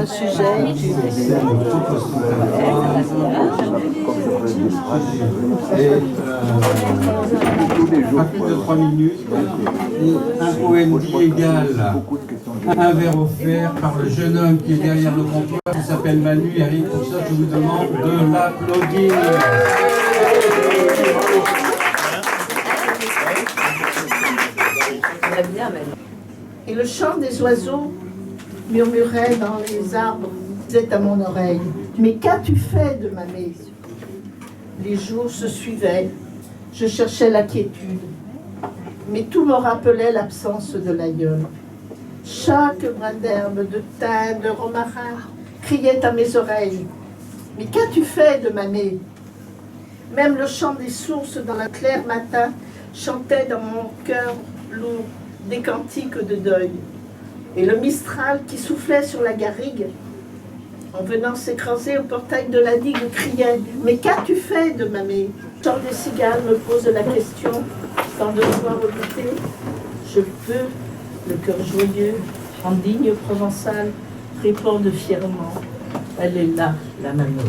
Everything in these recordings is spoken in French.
un sujet. À plus de 3 minutes, un poème dit égal, un verre offert par le jeune homme qui est derrière le comptoir, qui s'appelle Manu, et rien que pour ça, je vous demande de l'applaudir. Et le chant des oiseaux murmurait dans les arbres, disait à mon oreille, « Mais qu'as-tu fait de ma maison ?» Les jours se suivaient, je cherchais la quiétude, mais tout me rappelait l'absence de l'aïeul. Chaque brin d'herbe, de thym, de romarin criait à mes oreilles, « Mais qu'as-tu fait de ma maison ?» Même le chant des sources dans le clair matin chantait dans mon cœur lourd des cantiques de deuil. Et le mistral qui soufflait sur la garrigue, en venant s'écraser au portail de la digue, criait « Mais qu'as-tu fait de ma mère ?» Le chant des cigales me pose la question, sans devoir redouter. Je peux, le cœur joyeux, en digne provençal, répondre fièrement « Elle est là, la maman. »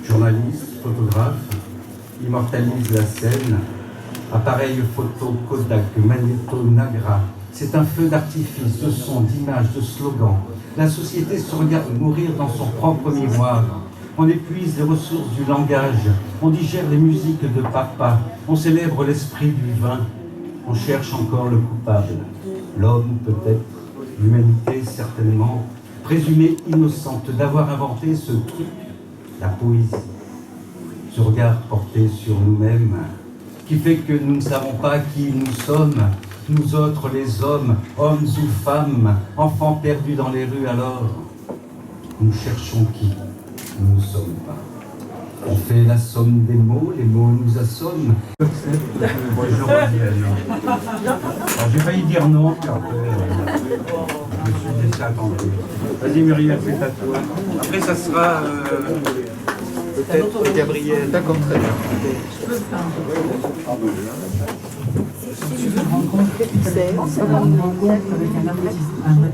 Journaliste, photographe, immortalise la scène. Appareil photo Kodak, Magnéto, Nagra. C'est un feu d'artifice, de sons, d'images, de slogans. La société se regarde mourir dans son propre miroir. On épuise les ressources du langage. On digère les musiques de papa. On célèbre l'esprit du vin. On cherche encore le coupable. L'homme peut-être, l'humanité certainement, présumée innocente d'avoir inventé ce truc, la poésie. Ce regard porté sur nous-mêmes, qui fait que nous ne savons pas qui nous sommes, nous autres les hommes, hommes ou femmes, enfants perdus dans les rues. Alors, nous cherchons qui nous ne sommes pas. On fait la somme des mots, les mots nous assomment. Alors, j'ai failli dire non, puis après, je me suis laissé attendre. Vas-y Muriel, c'est à toi. Après, ça sera... Peut-être Gabriel. D'accord, très bien. Si tu veux rencontrer, tu sais, c'est une rencontre avec un artiste, un vrai.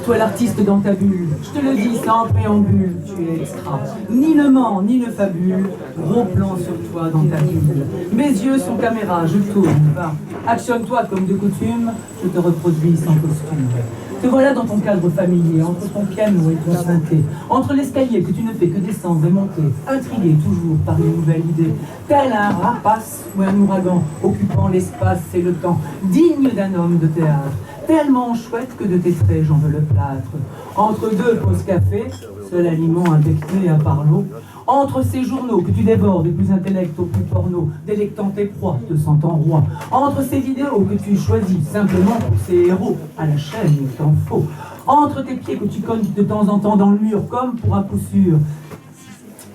Toi l'artiste dans ta bulle, je te le dis sans préambule, tu es extra. Ni ne ment, ni ne fabule, gros plan sur toi dans ta bulle. Mes yeux sont caméra, je tourne, va. Actionne-toi comme de coutume, je te reproduis sans costume. Te voilà dans ton cadre familier, entre ton piano et ton synthé, entre l'escalier que tu ne fais que descendre et monter, intrigué toujours par une nouvelle idée, tel un rapace ou un ouragan, occupant l'espace et le temps, digne d'un homme de théâtre, tellement chouette que de tes traits j'en veux le plâtre. Entre deux pauses café, seul aliment indecté à part l'eau, entre ces journaux que tu dévores des plus intellects au plus porno, délectant tes proies, te sentant roi, entre ces vidéos que tu choisis simplement pour ces héros, à la chaîne il t'en faut, entre tes pieds que tu cognes de temps en temps dans le mur, comme pour un coup sûr,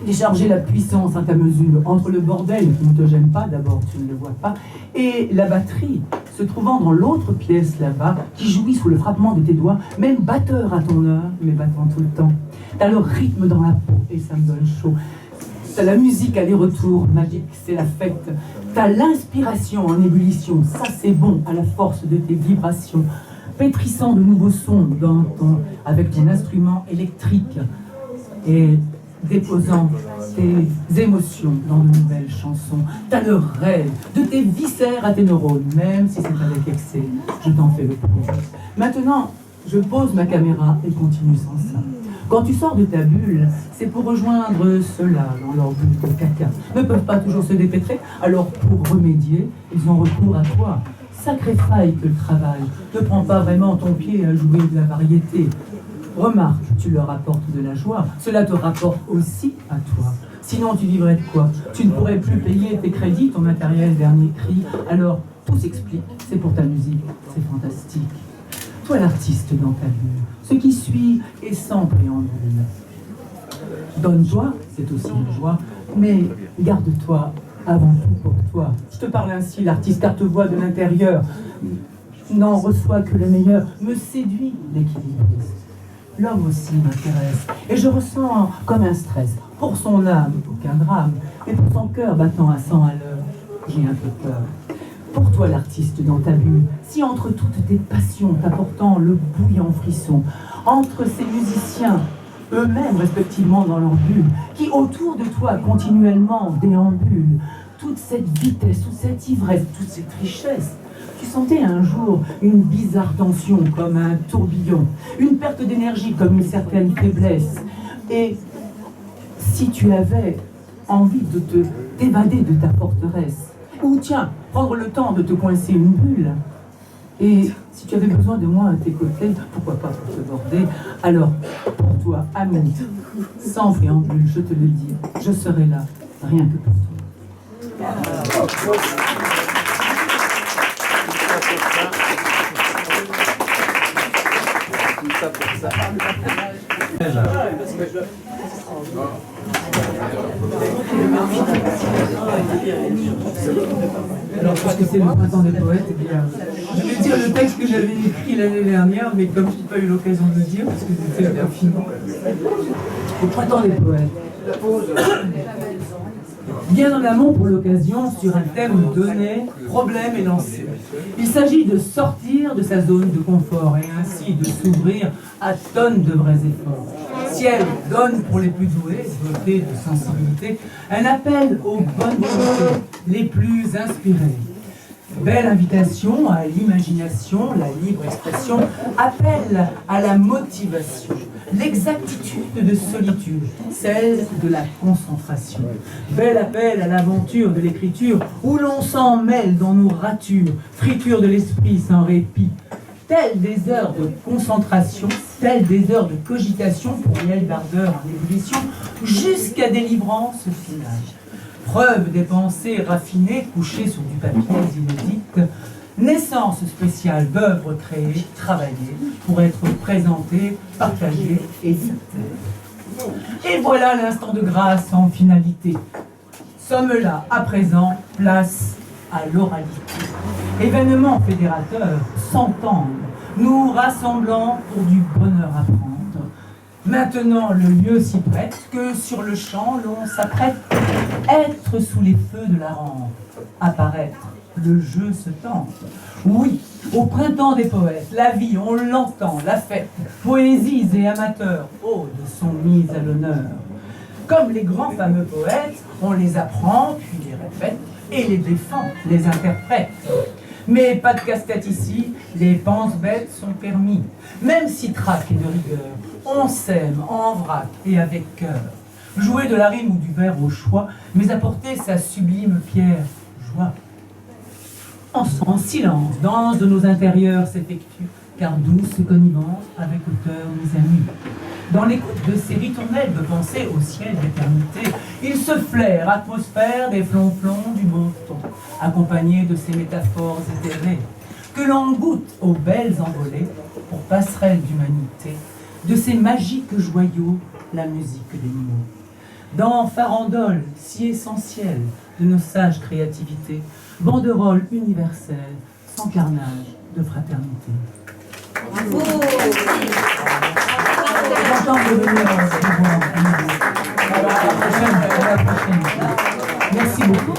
décharger la puissance à ta mesure, entre le bordel qui ne te gêne pas, d'abord tu ne le vois pas, et la batterie se trouvant dans l'autre pièce là-bas, qui jouit sous le frappement de tes doigts, même batteur à ton heure, mais battant tout le temps. T'as le rythme dans la peau et ça me donne chaud. T'as la musique aller-retour, magique, c'est la fête. T'as l'inspiration en ébullition, ça c'est bon, à la force de tes vibrations, pétrissant de nouveaux sons avec ton instrument électrique et déposant tes émotions dans de nouvelles chansons. T'as le rêve de tes viscères à tes neurones, même si c'est avec excès, je t'en fais le preuve. Maintenant, je pose ma caméra et continue sans ça. Quand tu sors de ta bulle, c'est pour rejoindre ceux-là dans leur bulle de caca. Ne peuvent pas toujours se dépêtrer, alors pour remédier, ils ont recours à toi. Sacré faille que le travail ne prend pas vraiment ton pied à jouer de la variété. Remarque, tu leur apportes de la joie, cela te rapporte aussi à toi. Sinon, tu vivrais de quoi? Tu ne pourrais plus payer tes crédits, ton matériel dernier cri. Alors, tout s'explique, c'est pour ta musique, c'est fantastique. Toi l'artiste dans ta bulle, ce qui suit est sans préambule. Donne-toi, c'est aussi une joie, mais garde-toi avant tout pour toi. Je te parle ainsi, l'artiste, car te voit de l'intérieur. N'en reçoit que le meilleur, me séduit l'équilibriste. L'homme aussi m'intéresse, et je ressens comme un stress. Pour son âme, aucun drame, et pour son cœur battant à 100 à l'heure. j'ai un peu peur. Pour toi, l'artiste dans ta bulle, si entre toutes tes passions t'apportant le bouillant frisson, entre ces musiciens, eux-mêmes respectivement dans leur bulle, qui autour de toi continuellement déambulent, toute cette vitesse, toute cette ivresse, toute cette richesse, tu sentais un jour une bizarre tension comme un tourbillon, une perte d'énergie comme une certaine faiblesse. Et si tu avais envie de t'évader de ta forteresse, ou tiens, prendre le temps de te coincer une bulle, et si tu avais besoin de moi à tes côtés, pourquoi pas pour te border, alors pour toi, ami, sans préambule, je te le dis, je serai là, rien que pour toi. Alors, parce que c'est le printemps des poètes, eh bien, je vais dire le texte que j'avais écrit l'année dernière, mais comme je n'ai pas eu l'occasion de le dire, parce que c'était le confinement. Le printemps des poètes. Bien en amont pour l'occasion, sur un thème donné, problème est lancé. Il s'agit de sortir de sa zone de confort et ainsi de s'ouvrir à tonnes de vrais efforts. Ciel donne pour les plus doués, dotés de sensibilité, un appel aux bonnes volontés, les plus inspirées. Belle invitation à l'imagination, la libre expression, appel à la motivation, l'exactitude de solitude, celle de la concentration. Bel appel à l'aventure de l'écriture, où l'on s'en mêle dans nos ratures, friture de l'esprit sans répit. Telles des heures de concentration, telles des heures de cogitation pour miel d'ardeur en ébullition, jusqu'à délivrance finale. Preuve des pensées raffinées couchées sur du papier inédite, naissance spéciale d'œuvres créées, travaillées, pour être présentées, partagées et citées. Et voilà l'instant de grâce en finalité. Sommes là, à présent, place à l'oralité. Événement fédérateur, s'entendre, nous rassemblant pour du bonheur à prendre. Maintenant, le lieu s'y prête que sur le champ, l'on s'apprête, être sous les feux de la rampe, apparaître, le jeu se tente. Oui, au printemps des poètes, la vie, on l'entend, la fête, poésies et amateurs, odes sont mises à l'honneur. Comme les grands fameux poètes, on les apprend, puis les répète, et les défend, les interprète. Mais pas de casse-tête ici, les pense-bêtes sont permis. Même si trac et de rigueur, on s'aime en vrac et avec cœur. Jouer de la rime ou du vers au choix, mais apporter sa sublime pierre, joie. En silence, danse de nos intérieurs s'effectue, car douce connivence avec hauteur mes amis. Dans l'écoute de ces ritournelles de pensée au ciel d'éternité, il se flaire, atmosphère des flonflons du bon ton, accompagné de ces métaphores éthérées, que l'on goûte aux belles envolées pour passerelles d'humanité, de ces magiques joyaux, la musique des mots. Dans farandole si essentielle de nos sages créativités, banderole universelle, sans carnage de fraternité. Bravo. À la prochaine. Merci beaucoup.